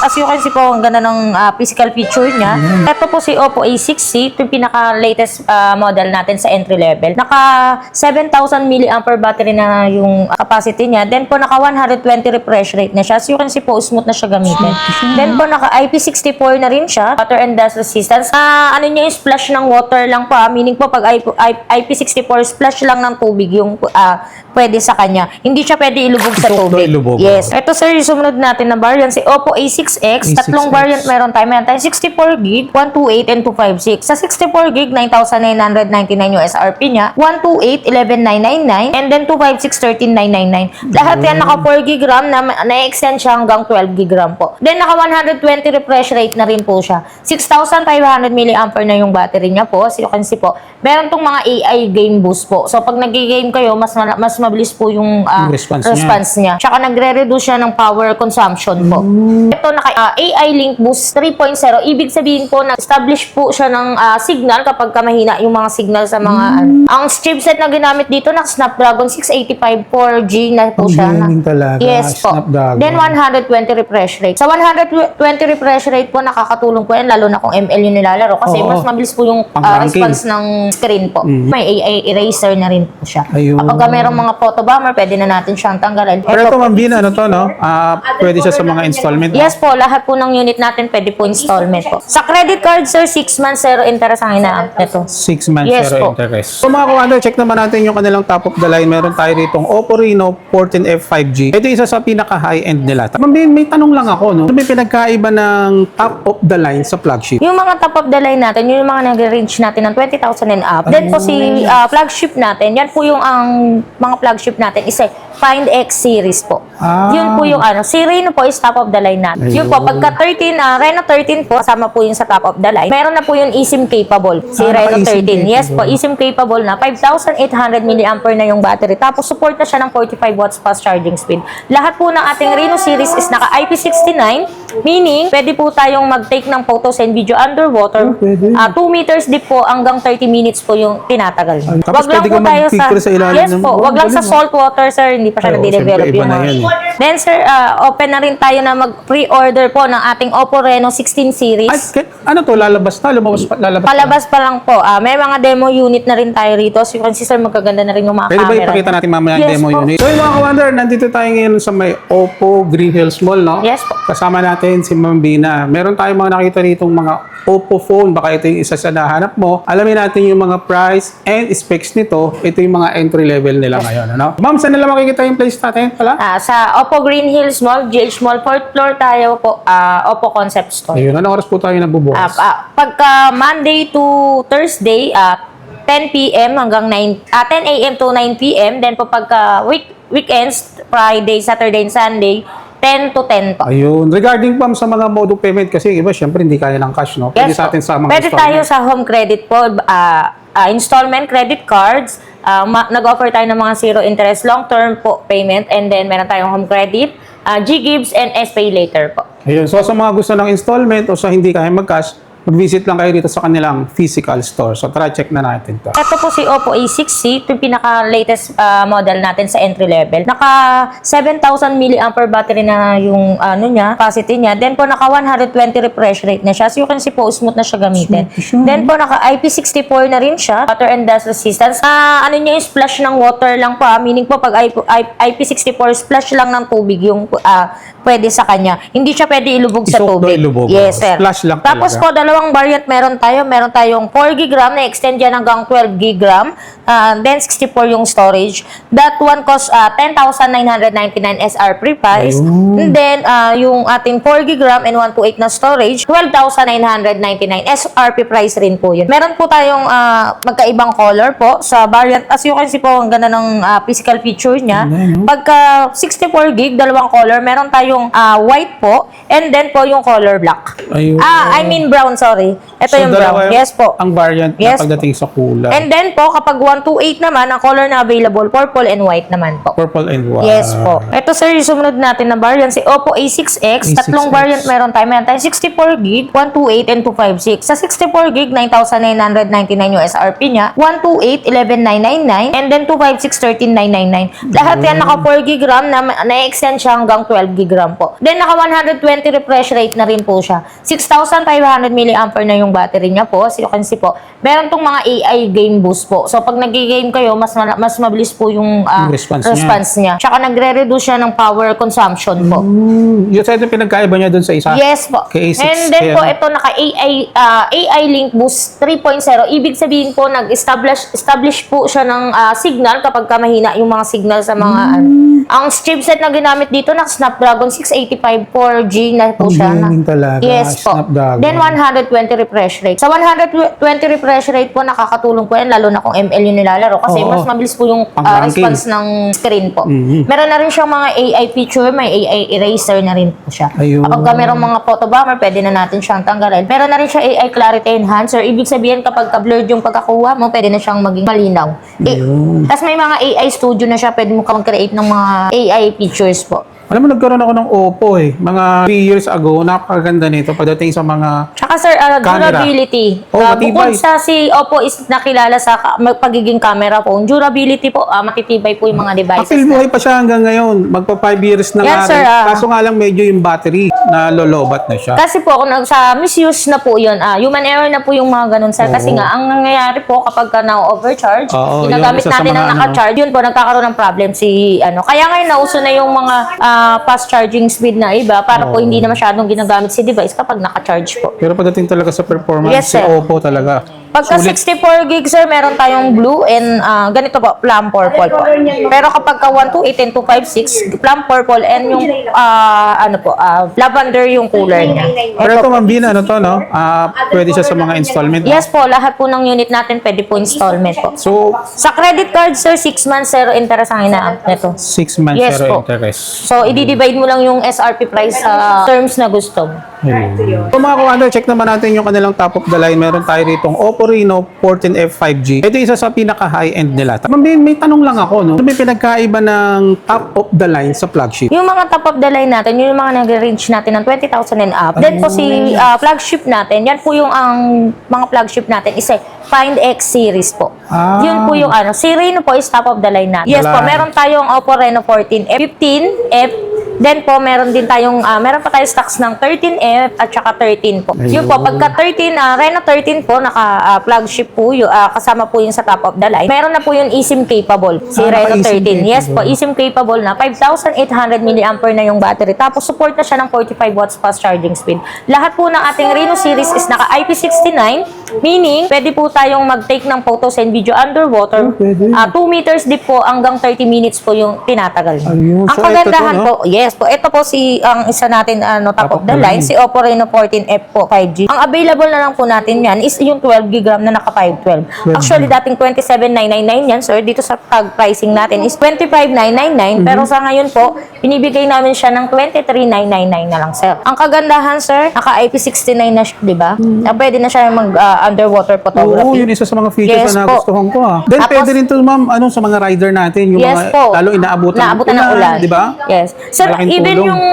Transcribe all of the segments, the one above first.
As you can see po, ang ganda ng physical feature niya. Ito po si Oppo A6C, ito yung pinaka-latest model natin sa entry level. Naka 7,000 mAh battery na yung capacity niya. Then po, naka 120 refresh rate na siya. As you can see po, smooth na siya gamitin. Then po, naka IP64 na rin siya. Water and dust resistance. Ano niya yung splash ng water lang po. Meaning po, pag IP64, splash lang ng tubig yung pwede sa kanya. Hindi siya pwede ilubog sa tubig. Yes. Ito sir, yung sumunod natin na variant, si Oppo A6X. Tatlong variant meron tayo. Meron tayo 64GB, 128, and 256. Sa 64GB, 9,999 yung SRP niya. 128, 11,999. And then 256, 13,999. Lahat yan naka 4GB RAM na-extend siya hanggang 12GB RAM po. Then naka 120 refresh rate na rin po siya. 6,500 mAh na yung battery niya po. As you can see po, meron tong mga AI game boost po. So pag nag-game kayo, mas mabilis po yung response niya. Tsaka nagre-reduce siya ng power consumption po. Ito naka AI Link Boost 3.0. Ibig sabihin po na establish po siya ng signal kapag mahina yung mga signal sa mga Ang chipset na ginamit dito na Snapdragon 685 4G na po siya. Yes po. Snapdragon. Then 120 refresh rate. Sa 120 refresh rate po, nakakatulong po yan lalo na kung ML yung nilalaro kasi mas mabilis po yung response ng screen po. May AI eraser na rin po siya. Kapag mayroong mga photo bomber, pwede na natin siyang tanggalin. Pero ito, Ma'am Bina, ano to, no? Pwede siya sa mga installment? Yes po, lahat po ng unit natin pwede po installment po. Sa credit card, sir, 6 months zero interest ang ina. Ito. 6 months Yes zero po. interest. So mga kumando, check naman natin yung kanilang top of the line. Meron tayo ditong Oppo Reno 14F 5G. Ito isa sa pinaka-high-end nila. Ma'am Bina, may tanong lang ako, no? Ano may pinagkaiba ng top of the line sa flagship? Yung mga top of the line natin, yung mga nag-range natin ng 20,000 and up. Then po si flagship natin, yan po yung ang mga flagship natin is Find X series po. Yun po yung si Reno po is top of the line natin. Yun po, pagka 13, Reno 13 po, kasama po yung sa top of the line. Meron na po yung eSIM capable, si Reno 13. Yes po, eSIM capable na. 5,800 mAh na yung battery. Tapos support na siya ng 45 watts fast charging speed. Lahat po ng ating Reno series is naka IP69, meaning pwede po tayong mag-take ng photos and video underwater. 2 meters deep po hanggang 30 minutes po yung tinatagal. Tapos Wag lang po tayo sa ilalim yes po, wag lang sa salt water sir, hindi pa siya na-develop yung Then sir, open na rin tayo na mag-pre-order po ng ating Oppo Reno 16 series. Ano to, lalabas na? Lalabas Palabas pa lang po. May mga demo unit na rin tayo rito. So you can see sir, magaganda na rin yung mga Pwede camera. ba ipakita natin mamaya yung demo unit? So yung mga ka-wonder, nandito tayo ngayon sa may Oppo Green Hills Mall, no? Yes po. Kasama natin si Ma'am Bina. Meron tayong mga nakita rito mga Oppo phone. Baka ito yung isa sa nahanap mo. Alamin natin yung mga price and specs nito. Ito yung mga entry level nila ngayon, ano? Ma'am, saan nila makikita yung place natin pala? Sa Oppo Green Hills Mall, GH Mall, 4th floor tayo po, Oppo Concept Store. Ayun, anong oras po tayo nagbubukas? Pagka Monday to Thursday, 10 p.m. hanggang 10 a.m. to 9 p.m. Then po pagka weekends, Friday, Saturday, and Sunday, 10 to 10 po. Ayun. Regarding pa sa mga mode of payment, kasi iba, syempre, hindi kaya ng cash, no? Pwede Yes, sa atin sa mga pwede tayo sa home credit po, installment credit cards, nag-offer tayo ng mga zero interest long-term po payment, and then meron tayong home credit, G-Gives, and S-Pay later po. Ayun. So, sa mga gusto ng installment o sa hindi kaya mag-cash, mag-visit lang kayo dito sa kanilang physical store. So, tara, check na natin to. Ito po si Oppo A6C, ito yung pinaka-latest model natin sa entry level. Naka 7,000 mAh battery na yung capacity niya. Then po, naka 120 refresh rate na siya. So, you can see po, smooth na siya gamitin. Then po, naka IP64 na rin siya. Water and dust resistance. Ano niya yung splash ng water lang po. Meaning po, pag IP64, splash lang ng tubig yung pwede sa kanya. Hindi siya pwede ilubog sa tubig. Yes, sir. Splash lang Tapos po, dalawang variant meron tayo. Meron tayong 4GB RAM na extend yan hanggang 12GB RAM. Then 64 yung storage. That one costs 10,999 SRP price. And then yung ating 4GB RAM and 128 na storage, 12,999 SRP price rin po yun. Meron po tayong magkaibang color po sa variant. As you can see po, ang ganda ng physical feature niya. Pagka 64GB, dalawang color, meron tayong white po and then po yung color black. I mean brown, sorry. Ito so, yung brown. Yes po. Ang variant na pagdating sa kulay. And then po, kapag 128 naman, ang color na available, purple and white naman po. Purple and white. Yes po. Ito sir, yung sumunod natin na variant, si Oppo A6X. Tatlong variant meron tayo. Meron tayo 64GB, 128, and 256. Sa 64GB, 9,999 yung SRP niya. 128, 11,999. And then 256, 13,999. Lahat yan naka 4GB RAM na extend siya hanggang 12GB RAM program po. Then, naka 120 refresh rate na rin po siya. 6,500 mAh na yung battery niya po. As you can see po, meron tong mga AI game boost po. So, pag nag-game kayo, mas mabilis po yung Yung response niya. Tsaka nagre-reduce siya ng power consumption po. Yung sa ito pinagkaiba niya dun sa isa? Yes po. Kay A6, And then kaya po, ano? ito naka AI Link Boost 3.0. Ibig sabihin po, establish po siya ng signal kapag ka mahina yung mga signal sa mga Ang chipset na ginamit dito na Snapdragon 685 4G na po Ang siya. gaming talaga, Yes po. Snapdragon. Then 120 refresh rate. Sa 120 refresh rate po, nakakatulong po yan, lalo na kung ML yung nilalaro. Kasi Oo. mas mabilis po yung Pang-ranking. response ng screen po. Mhm. Meron na rin siyang mga AI feature, may AI eraser na rin po siya. Ayun. Kapag ka merong mga photo bomber, pwede na natin siyang tanggalin. Meron na rin siya AI clarity enhancer. Ibig sabihin, kapag ka-blurred yung pagkakuha mo, pwede na siyang maging malinaw. Ayun. Tapos may mga AI studio na siya, pwede mo kang create ng mga AI features po. Alam mo, nagkaroon ako ng Oppo eh. Mga 3 years ago, napakaganda nito pagdating sa mga... Tsaka sir, Camera. durability. Oh, matibay. Bukod sa si Oppo is nakilala sa pagiging camera phone, durability po, matitibay po yung mga devices. Akil buhay pa siya hanggang ngayon. Magpa 5 years na Yes, nga sir, rin. Kaso nga lang medyo yung battery na lolobat na siya. Kasi po, kung sa misuse na po yun, human error na po yung mga ganun, sir. Kasi Oo. nga, ang nangyayari po kapag ka na-overcharge, Oo, ginagamit yun, isa sa natin mga ng naka-charge, yun po, nagkakaroon ng problem si, Kaya ngayon, nauso na yung mga fast charging speed na iba para po Oo. hindi na masyadong ginagamit si device kapag naka-charge po. Pero pagdating talaga sa performance, Yes, si sir. Oppo talaga. Pagka Sulit. 64 gigs, sir, meron tayong blue and ganito po, plum purple po. Pero kapag ka 128 and 256, plum purple and yung lavender yung color niya. Pero ito, Ma'am Bina, ano to, no? Pwede siya sa mga installment. Yes po, lahat po ng unit natin pwede po installment po. So, Sa credit card, sir, 6 months, zero interest ang inaamp nito. 6 months Yes zero po. interest. So, i-divide mo lang yung SRP price sa terms na gusto mo. So mga kumanda, check naman natin yung kanilang top of the line. Meron tayo ditong Oppo Reno 14F 5G. Ito isa sa pinaka high-end nila. May tanong lang ako, no? Ano may pinagkaiba ng top of the line sa flagship? Yung mga top of the line natin, yung mga nag-range natin ng 20,000 and up. Then po si flagship natin, yan po yung ang mga flagship natin is Find X series po. Ah. Yun po yung si Reno po is top of the line natin. Yes po, Line. meron tayong Oppo Reno 14F, 15F, then po meron din tayong meron pa tayong stocks ng 13F at saka 13 po. Yun po, pagka 13 Reno 13 po naka flagship po yung kasama po yung sa top of the line. Meron na po yung eSIM capable si Reno naka-eSIM 13. Yes po, capable. eSIM capable na 5,800 mAh na yung battery. Tapos support na siya ng 45 watts fast charging speed. Lahat po ng ating Reno series is naka IP69, meaning pwede po tayong mag-take ng photos and video underwater. Oh, pwede. 2 meters deep po hanggang 30 minutes po yung tinatagal. Ayun. Ang So, kagandahan ito to, no? po, yes po, ito po ang isa natin top of the line, si Oppo Reno 14F po 5G. Ang available na lang po natin yan is yung 12 GB RAM na naka 512. Actually, dating 27,999 yan, sir. Dito sa tag pricing natin is 25,999. Pero sa ngayon po, binibigay namin siya ng 23,999 na lang, sir. Ang kagandahan, sir, naka IP69 na siya, di ba? Pwede na siya mag underwater photography. Oo, yun isa sa mga features Yes na po. nagustuhan ko. Then Tapos- pwede rin to, ma'am, sa mga rider natin, yung Yes mga po. lalo inaabutan ng ulan. di ba? Yes. Sir, Malaking even tulong. yung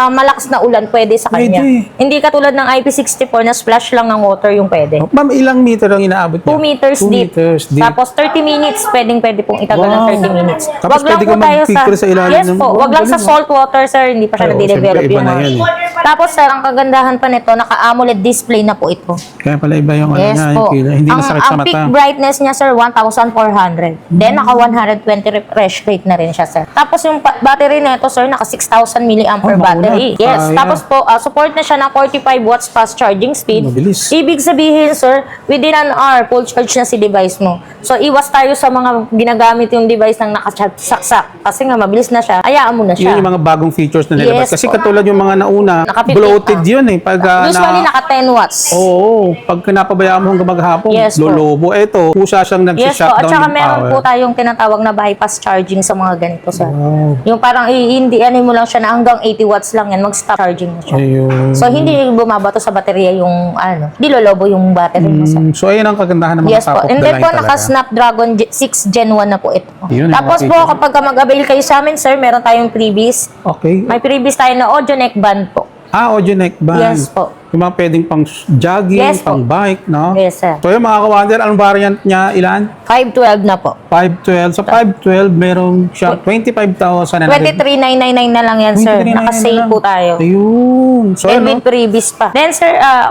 malakas na ulan pwede sa kanya. Pwede. Hindi katulad ng IP64 na splash lang ng water yung pwede. Ma'am, ilang meter ang inaabot 2 niya? meters 2 deep. meters deep. Tapos 30 minutes, pwede pong itagal ng Wow. 30 minutes. Tapos pwede ka mag-picture sa ilalim Yes ng- po, wag lang galing, sa salt water, sir. Hindi pa siya Ay, oo, nade-develop siyempre, iba yung na mga- yan, Tapos, sir, ang kagandahan pa nito, naka-AMOLED display na po ito. Kaya pala iba yung Yes niya, po. yung kilay. Hindi masakit sa Ang mata. peak brightness niya, sir, 1,400. Then, naka 120 refresh rate na rin siya, sir. Tapos, yung battery nito, sir, naka 6,000 mAh Oh, battery. mauna. Yes. Kaya. Tapos po, support na siya ng 45 watts fast charging speed. Mabilis. Ibig sabihin, sir, within an hour, full charge na si device mo. So, iwas tayo sa mga ginagamit yung device ng nakasaksak. Kasi nga, mabilis na siya. Hayaan mo na siya. Yun yung mga bagong features na nilabas. Yes Kasi po. katulad yung mga nauna, Naka-15 bloated pa. yun eh. Pag Usually, naka 10 watts. Oo, pag napabayaan mo hanggang maghapon, Yes po. lolobo. Eto, kusa siyang Yes po, at nag-shutdown saka yung meron power. po tayong tinatawag na bypass charging sa mga ganito, sir. Wow. Yung parang hindi mo lang siya na hanggang 80 watts lang yan, mag-stop charging na siya. Ayun. So, hindi bumabato sa baterya yung, di lolobo yung battery mo, sir. So, ayun ang kagandahan ng mga Yes po. top of And the then line po, talaga. naka-Snapdragon 6 Gen 1 na po ito. Yun, Tapos yung po, mga kapag mag-avail kayo sa amin, sir, meron tayong freebies. Okay. May freebies tayo na audio neck band po. Audio neck band. Yes po. Yung mga pwedeng pang jogging, Yes po. pang bike, no? Yes, sir. So yung mga ka-wonder, anong variant niya? Ilan? 512 na po. 512. Sa 512, meron siya 25,000 na 23,999 na lang yan, sir. 23,999 Naka-sale lang. po tayo. Ayun. So, And ano? with previous pa. Then, sir,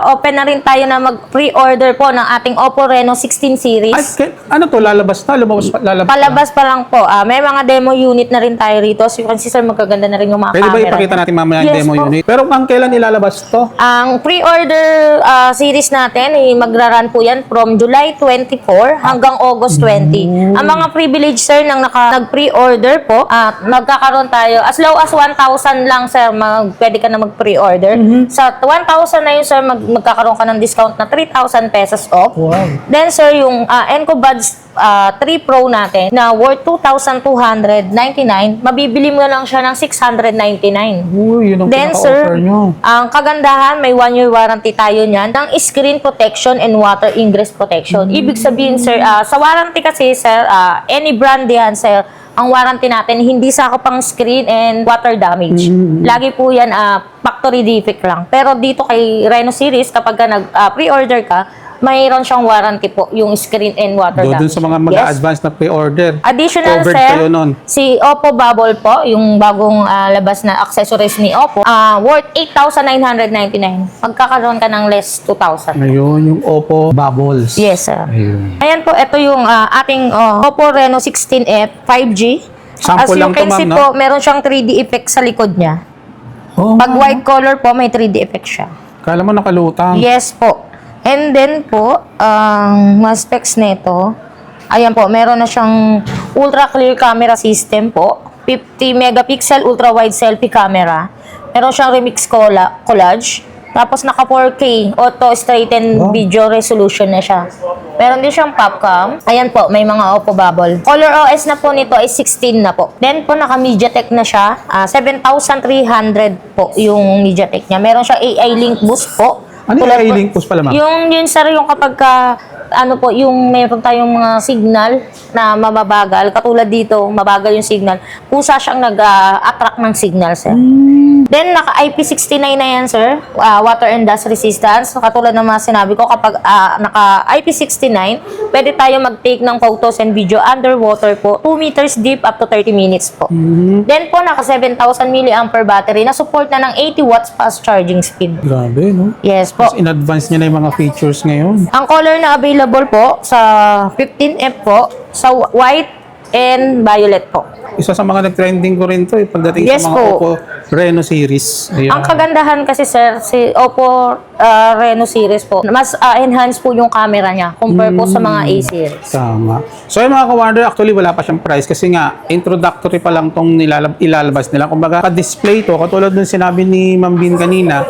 open na rin tayo na mag-pre-order po ng ating Oppo Reno 16 series. Ano to? Lalabas na? Lumabas pa? Lalabas Palabas pa lang po. May mga demo unit na rin tayo rito. So, you can see, sir, magaganda na rin yung mga Pwede ba camera. ipakita natin mamaya yung Yes demo po. unit? Pero ang kailan ilalabas to? Ang pre-order series natin, magra-run po yan from July 24 hanggang August 20. Ang mga privilege, sir, nag-pre-order po, magkakaroon tayo, as low as 1,000 lang, sir, pwede ka na mag-pre-order. Sa 1,000 na yun, sir, magkakaroon ka ng discount na 3,000 pesos off. Wow. Then, sir, yung Enco Buds 3 Pro natin na worth 2,299, mabibili mo lang siya ng 699. Uy, yun ang Then, pinaka-offer sir, nyo. ang kagandahan, may 1-year warranty tayo niyan ng screen protection and water ingress protection. Ibig sabihin, sir, sa warranty kasi, sir, any brand yan, sir, ang warranty natin, hindi sakop pang screen and water damage. Lagi po yan, factory defect lang. Pero dito kay Reno series, kapag nag-pre-order ka, mayroon siyang warranty po, yung screen and water Doon damage. sa mga Yes. mag-advance na pre-order. Additional, Covered sir, kayo nun. si Oppo Bubble po, yung bagong labas na accessories ni Oppo, worth 8,999. Magkakaroon ka ng less 2,000. Ngayon, yung Oppo Bubbles. Yes, sir. Ayun. Ayan po, ito yung ating Oppo Reno 16F 5G. Sample As you lang to, can ma'am, see no? po, meron siyang 3D effect sa likod niya. Oh, Pag white color po, may 3D effect siya. kala mo nakalutang. Yes po. And then po, ang mga specs nito, ayan po, meron na siyang ultra clear camera system po. 50 megapixel ultra wide selfie camera. Meron siyang remix collage. Tapos naka 4K auto straighten Wow. video resolution na siya. Meron din siyang popcam. Ayan po, may mga Oppo Bubble. Color OS na po nito is 16 na po. Then po naka MediaTek na siya. 7,300 po yung MediaTek niya. Meron siyang AI link boost po. Ano yung Tulad AI po- link post pala, ma'am? Yun sir, yung kapag yung meron tayong mga signal na mababagal, katulad dito, mabagal yung signal, kusa siyang nag-attract ng signal, sir. Then, naka IP69 na yan, sir. Water and dust resistance. Katulad ng mga sinabi ko, kapag naka IP69, pwede tayo mag-take ng photos and video underwater po. 2 meters deep up to 30 minutes po. Then po, naka 7,000 mAh battery na support na ng 80 watts fast charging speed. Grabe, no? Yes po. Mas in-advance niya na yung mga features ngayon. Ang color na available po sa 15F po, sa white and violet po. Isa sa mga nag-trending ko rin to, pagdating Yes sa mga po. Oppo Reno series. Ayan. Ang kagandahan kasi, sir, si Oppo Reno series po, mas enhance po yung camera niya compare po sa mga A series. Tama. So yung mga ka-wonder, actually wala pa siyang price kasi nga, introductory pa lang tong ilalabas nila. Kumbaga, ka-display to, katulad ng sinabi ni Ma'am Bin kanina,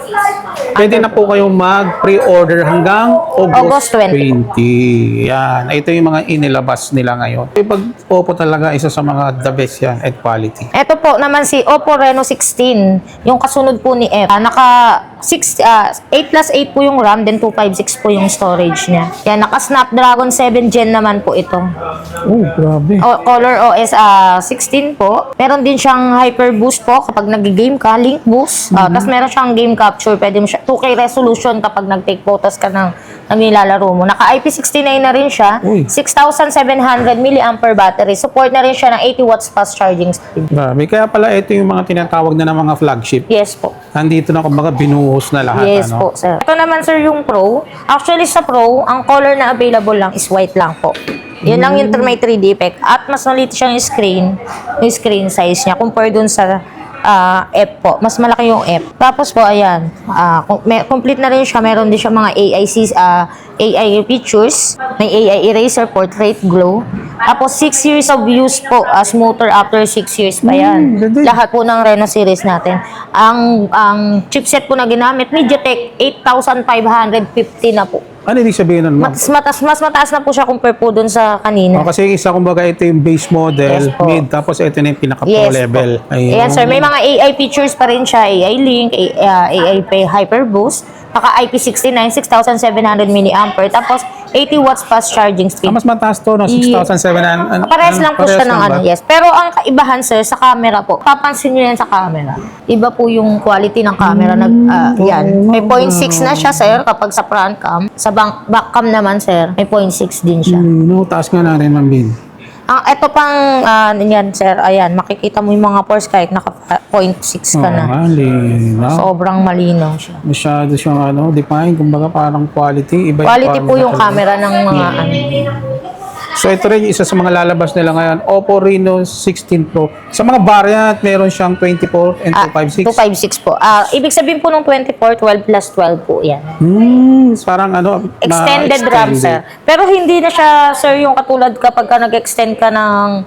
pwede na po kayong mag-pre-order hanggang August August 20. Yan. Ito yung mga inilabas nila ngayon. Pag Oppo talaga, isa sa mga the best yan at quality. Ito po naman si Oppo Reno 16, yung kasunod po ni F. Naka 8+8 po yung RAM, then 256 po yung storage niya. Yan, naka Snapdragon 7 Gen naman po ito. Oh, grabe. Color OS 16 po. Meron din siyang Hyper Boost po kapag nag-game ka, Link Boost. Tapos meron siyang game capture, pwede mo siya 2K resolution kapag nag-take photos ka ng nilalaro mo. Naka IP69 na rin siya. Uy. 6,700 mAh battery. Support na rin siya ng 80 watts fast charging speed. Grabe. Kaya pala ito yung mga tinatawag na ng mga flagship. Yes po. Nandito na kumbaga binuhos na lahat. Yes ano? po, sir. Ito naman, sir, yung Pro. Actually, sa Pro, ang color na available lang is white lang po. Yun lang yung may 3D effect. At mas maliit siyang yung screen size niya compare dun sa F po. Mas malaki yung F. Tapos po, ayan. Complete na rin siya. Meron din siya mga AI features. May AI eraser, portrait glow. Tapos 6 years of use po. Smoother after 6 years pa yan. ganda. Lahat po ng Reno series natin. Ang chipset po na ginamit, MediaTek 8550 na po. Ano ibig sabihin nun, ma'am? Mas mataas na po siya compare po dun sa kanina. Oh, kasi isa kumbaga ito yung base model, Yes po. mid, tapos ito na yung pinaka-pro Yes level. po. Ayan, sir. May mga AI features pa rin siya. AI Link, AI Hyper Boost. Naka IP69, 6,700 mAh. Tapos 80 watts fast charging speed. Mas mataas to, no? 6,700. Parehas lang po siya ng ba? yes. Pero ang kaibahan, sir, sa camera po. Papansin nyo yan sa camera. Iba po yung quality ng camera. Yan. May 0.6 na siya, sir, kapag sa front cam. Sa back cam naman, sir, may 0.6 din siya. No, taas nga natin, Ma'am Bin. Ito pang, yan, sir, ayan, makikita mo yung mga pores kahit naka 0.6 ka na. Malinaw. Sobrang malinaw siya. Masyado siyang define, kumbaga parang quality. Iba Quality po yung camera ng mga So ito rin yung isa sa mga lalabas nila ngayon, Oppo Reno 16 Pro. Sa mga variant, meron siyang 24 and 256. 256 po. Ibig sabihin po ng 24, 12 plus 12 po yan. Parang Extended RAM, sir. Pero hindi na siya, sir, yung katulad kapag ka nag-extend ka ng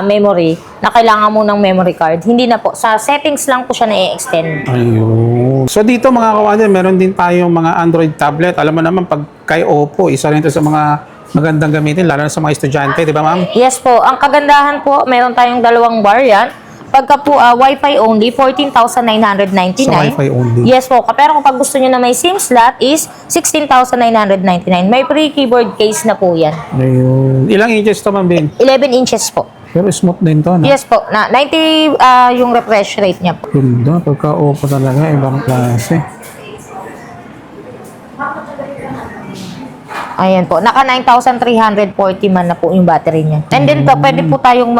memory, na kailangan mo ng memory card. Hindi na po. Sa settings lang po siya na-extend. Ayun. So dito mga kawanan, meron din tayong mga Android tablet. Alam mo naman, pag kay Oppo, isa rin ito sa mga magandang gamitin, lalo na sa mga estudyante, di ba ma'am? Yes po. Ang kagandahan po, meron tayong dalawang variant. Pagka po Wi-Fi only, 14,999. Sa Wi-Fi only. Yes po. Pero kapag gusto nyo na may SIM slot is 16,999. May pre-keyboard case na po yan. Ayun. Ilang inches to, ma'am Bin? 11 inches po. Pero smooth din to, no? Yes po. 90 yung refresh rate niya po. Ganda, pagka Oppo talaga, ibang klase. Ayan po. Naka 9,340 man na po yung battery niya. And then po, pwede po tayong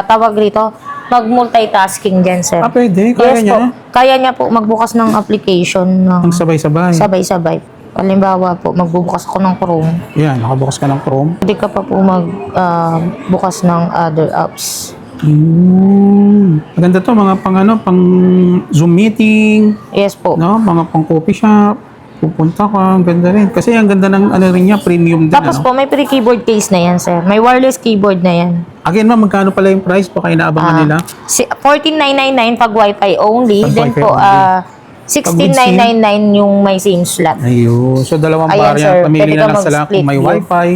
tawag rito, mag-multitasking dyan, sir. Pwede? Kaya Yes niya? po. Kaya niya po magbukas ng application ng Ang sabay-sabay. sabay-sabay. Halimbawa po, magbubukas ako ng Chrome. Yan, nakabukas ka ng Chrome. Pwede ka pa po magbukas ng other apps. Maganda to, mga pang Zoom meeting, Yes po. no? Mga pang coffee shop. Pupunta ka, ang ganda rin. Kasi ang ganda ng rin niya, premium din. Tapos po, may pre-keyboard case na yan, sir. May wireless keyboard na yan. Again, ma'am, magkano pala yung price? Baka inaabangan nila. 14,999 pag Wi-Fi only. Pag Then Wi-Fi po, only. 16,999 yung may SIM slot. Ayun. So, dalawang Ayan, variant. sir. Pamili Pwede na ka lang sila mag-split kung may view. Wi-Fi.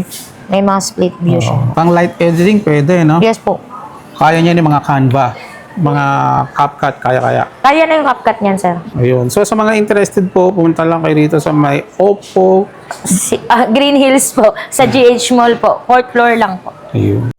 May mga split view siya. Pang light editing, pwede, no? Yes po. Kaya niya ni mga Canva. Mga CapCut, kaya-kaya. Kaya na yung CapCut niyan, sir. Ayun. So, sa mga interested po, pumunta lang kayo rito sa may Oppo. Green Hills po. Sa GH Mall po. 4th floor lang po. Ayun.